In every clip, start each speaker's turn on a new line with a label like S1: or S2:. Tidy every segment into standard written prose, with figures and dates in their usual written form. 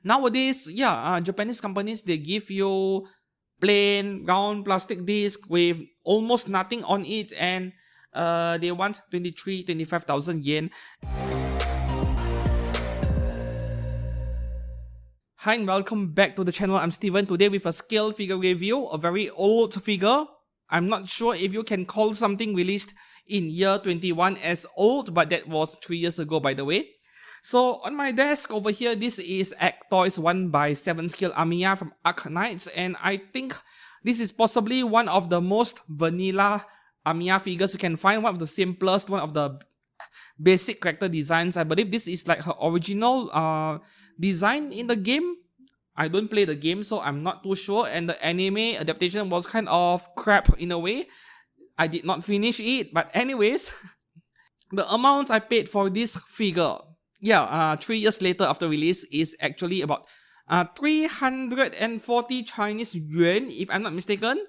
S1: Nowadays, Japanese companies, they give you plain round plastic disc with almost nothing on it, and they want 25,000 yen. Hi and welcome back to the channel. I'm Steven. Today with a scale figure review, a very old figure. I'm not sure if you can call something released in year 21 as old, but that was 3 years ago, by the way. So on my desk over here, this is Actoys 1x7 scale Amiya from Arknights, and I think this is possibly one of the most vanilla Amiya figures you can find, one of the simplest, one of the basic character designs. I believe this is like her original design in the game. I don't play the game, so I'm not too sure, and the anime adaptation was kind of crap in a way. I did not finish it, but anyways, the amount I paid for this figure, 3 years later after release, is actually about 340 Chinese yuan, if I'm not mistaken.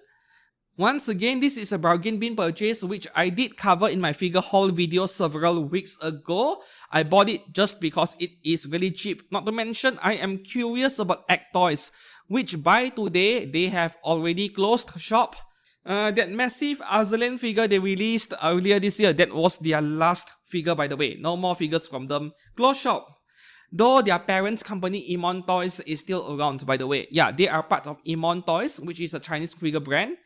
S1: Once again, this is a bargain bin purchase, which I did cover in my figure haul video several weeks ago. I bought it just because it is really cheap. Not to mention, I am curious about Actoys, which by today, they have already closed shop. That massive Azalen figure they released earlier this year, that was their last figure, by the way. No more figures from them. Closed shop. Though their parent company Emontoys is still around, by the way. Yeah, they are part of Emontoys, which is a Chinese figure brand.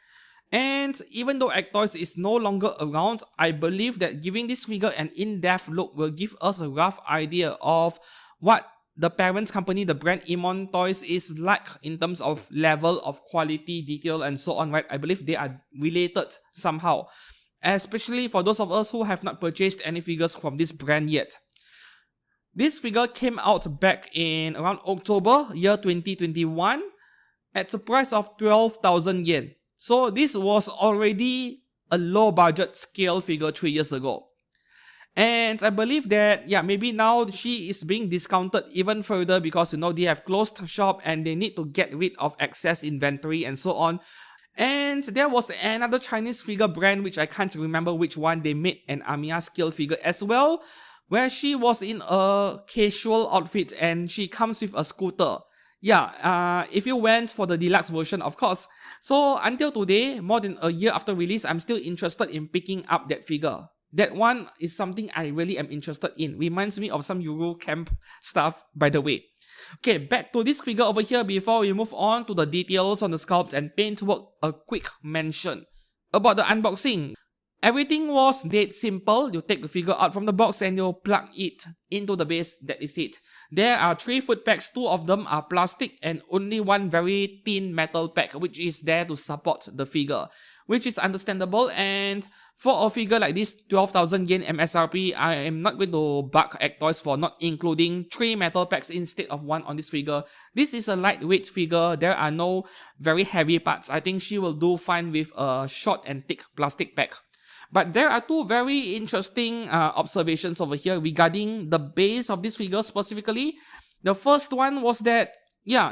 S1: And even though Actoys is no longer around, I believe that giving this figure an in-depth look will give us a rough idea of what the parent company, the brand Emontoys, is like in terms of level of quality, detail, and so on, right? I believe they are related somehow, especially for those of us who have not purchased any figures from this brand yet. This figure came out back in around October, year 2021, at a price of 12,000 yen. So this was already a low budget scale figure 3 years ago. And I believe that, maybe now she is being discounted even further because, they have closed shop and they need to get rid of excess inventory and so on. And there was another Chinese figure brand, which I can't remember which one, they made an Amiya scale figure as well, where she was in a casual outfit and she comes with a scooter. If you went for the deluxe version, of course. So until today, more than a year after release, I'm still interested in picking up that figure. That one is something I really am interested in. Reminds me of some Euro camp stuff, by the way. Okay, back to this figure over here. Before we move on to the details on the sculpt and paintwork, a quick mention about the unboxing. Everything was dead simple. You take the figure out from the box and you plug it into the base. That is it. There are 3 foot packs, 2 of them are plastic and only one very thin metal pack which is there to support the figure, which is understandable. And for a figure like this, 12,000 yen MSRP, I am not going to bug Actoys for not including 3 metal packs instead of 1 on this figure. This is a lightweight figure. There are no very heavy parts. I think she will do fine with a short and thick plastic pack. But there are 2 very interesting observations over here regarding the base of this figure specifically. The first one was that,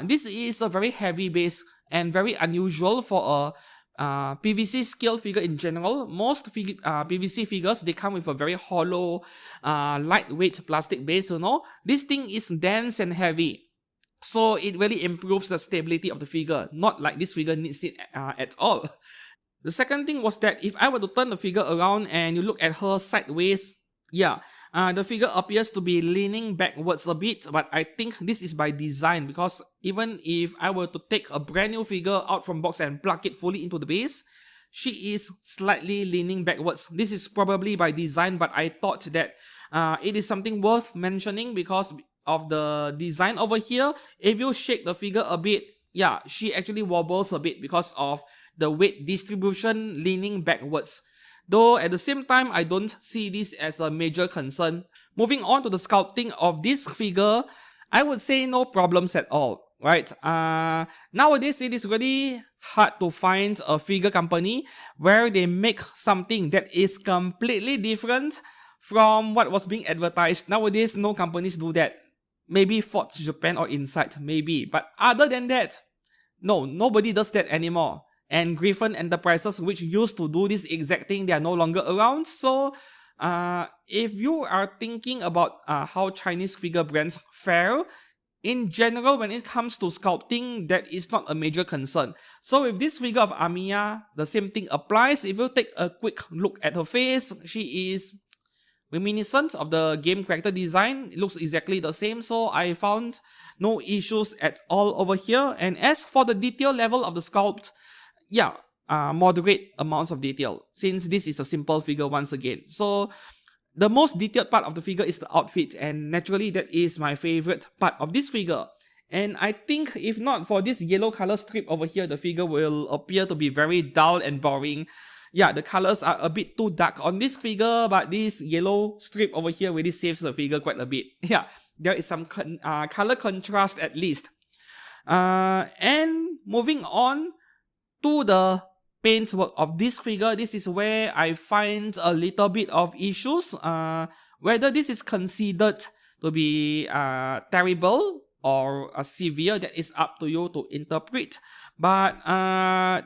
S1: this is a very heavy base and very unusual for a PVC scale figure in general. Most PVC figures, they come with a very hollow, lightweight plastic base, This thing is dense and heavy. So it really improves the stability of the figure. Not like this figure needs it at all. The second thing was that if I were to turn the figure around and you look at her sideways, the figure appears to be leaning backwards a bit, but I think this is by design because even if I were to take a brand new figure out from box and plug it fully into the base, she is slightly leaning backwards. This is probably by design, but I thought that it is something worth mentioning because of the design over here. If you shake the figure a bit, she actually wobbles a bit because of the weight distribution leaning backwards. Though at the same time, I don't see this as a major concern. Moving on to the sculpting of this figure, I would say no problems at all, right? Nowadays, it is really hard to find a figure company where they make something that is completely different from what was being advertised. Nowadays, no companies do that. Maybe Forge Japan or Insight, maybe. But other than that, no, nobody does that anymore. And Griffin Enterprises, which used to do this exact thing, they are no longer around. So if you are thinking about how Chinese figure brands fare, in general, when it comes to sculpting, that is not a major concern. So with this figure of Amiya, the same thing applies. If you take a quick look at her face, she is reminiscent of the game character design. It looks exactly the same, so I found no issues at all over here. And as for the detail level of the sculpt, yeah, moderate amounts of detail, since this is a simple figure once again. So the most detailed part of the figure is the outfit, and naturally that is my favorite part of this figure. And I think if not for this yellow color strip over here, the figure will appear to be very dull and boring. Yeah, the colors are a bit too dark on this figure, but this yellow strip over here really saves the figure quite a bit. Yeah, there is some color contrast at least. And moving on to the paintwork of this figure, this is where I find a little bit of issues. Whether this is considered to be terrible or severe, that is up to you to interpret. But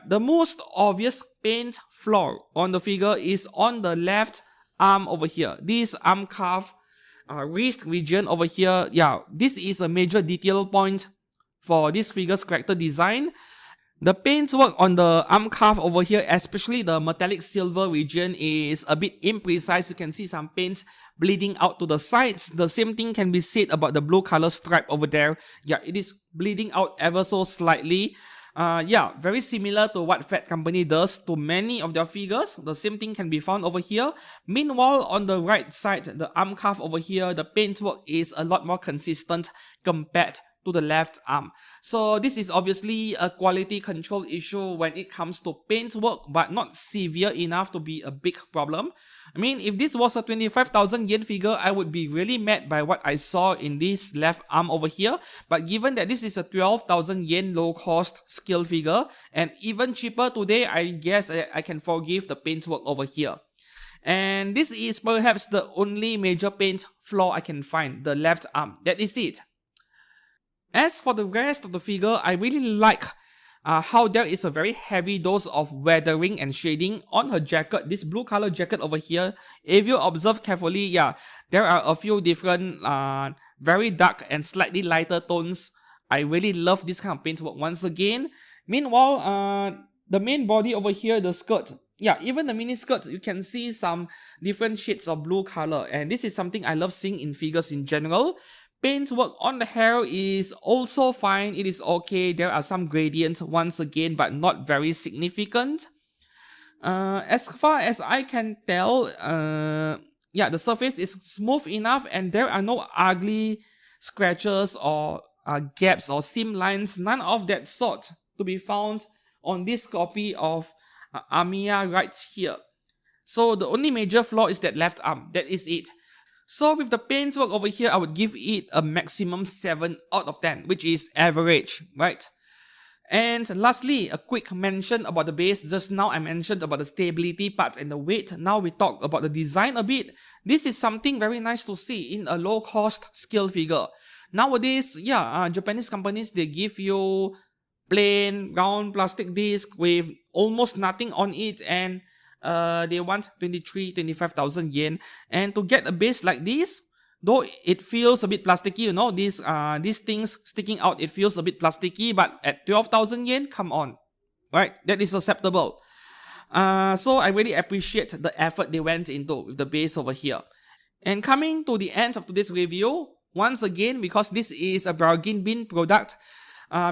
S1: the most obvious paint flaw on the figure is on the left arm over here. This arm cuff, wrist region over here. Yeah, this is a major detail point for this figure's character design. The paintwork on the arm cuff over here, especially the metallic silver region, is a bit imprecise. You can see some paint bleeding out to the sides. The same thing can be said about the blue color stripe over there. Yeah, it is bleeding out ever so slightly. Yeah, very similar to what Fat Company does to many of their figures. The same thing can be found over here. Meanwhile, on the right side, the arm cuff over here, the paintwork is a lot more consistent compared to the left arm. So this is obviously a quality control issue when it comes to paintwork, but not severe enough to be a big problem. I mean, if this was a 25,000 yen figure, I would be really mad by what I saw in this left arm over here. But given that this is a 12,000 yen low cost scale figure, and even cheaper today, I guess I can forgive the paintwork over here. And this is perhaps the only major paint flaw I can find, the left arm. That is it. As for the rest of the figure, I really like how there is a very heavy dose of weathering and shading on her jacket. This blue color jacket over here, if you observe carefully, yeah, there are a few different very dark and slightly lighter tones. I really love this kind of paintwork once again. Meanwhile, the main body over here, the skirt, yeah, even the mini skirt, you can see some different shades of blue color, and this is something I love seeing in figures in general. Paintwork on the hair is also fine. It is okay. There are some gradients once again, but not very significant. As far as I can tell, yeah, the surface is smooth enough, and there are no ugly scratches or gaps or seam lines. None of that sort to be found on this copy of Amiya right here. So the only major flaw is that left arm. That is it. So with the paintwork over here, I would give it a maximum 7 out of 10, which is average, right? And lastly, a quick mention about the base. Just now I mentioned about the stability part and the weight. Now we talk about the design a bit. This is something very nice to see in a low-cost scale figure. Nowadays, yeah, Japanese companies, they give you plain round plastic disc with almost nothing on it, and they want 25,000 yen. And to get a base like this, though it feels a bit plasticky, you know, these things sticking out, it feels a bit plasticky, but at 12,000 yen, come on, right? That is acceptable. So I really appreciate the effort they went into with the base over here. And coming to the end of today's review, once again, because this is a bargain bin product,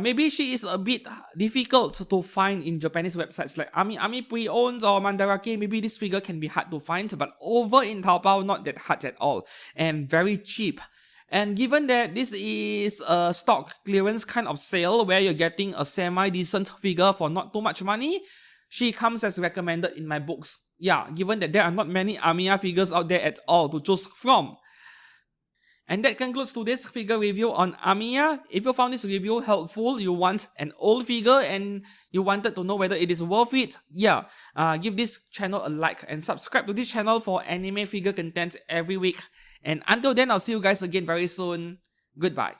S1: maybe she is a bit difficult to find in Japanese websites like Ami Pre-Owned or Mandarake. Maybe this figure can be hard to find, but over in Taobao, not that hard at all, and very cheap. And given that this is a stock clearance kind of sale where you're getting a semi-decent figure for not too much money, she comes as recommended in my books. Yeah, given that there are not many Amiya figures out there at all to choose from. And that concludes today's figure review on Amiya. If you found this review helpful, you want an old figure and you wanted to know whether it is worth it, yeah, give this channel a like and subscribe to this channel for anime figure content every week. And until then, I'll see you guys again very soon. Goodbye.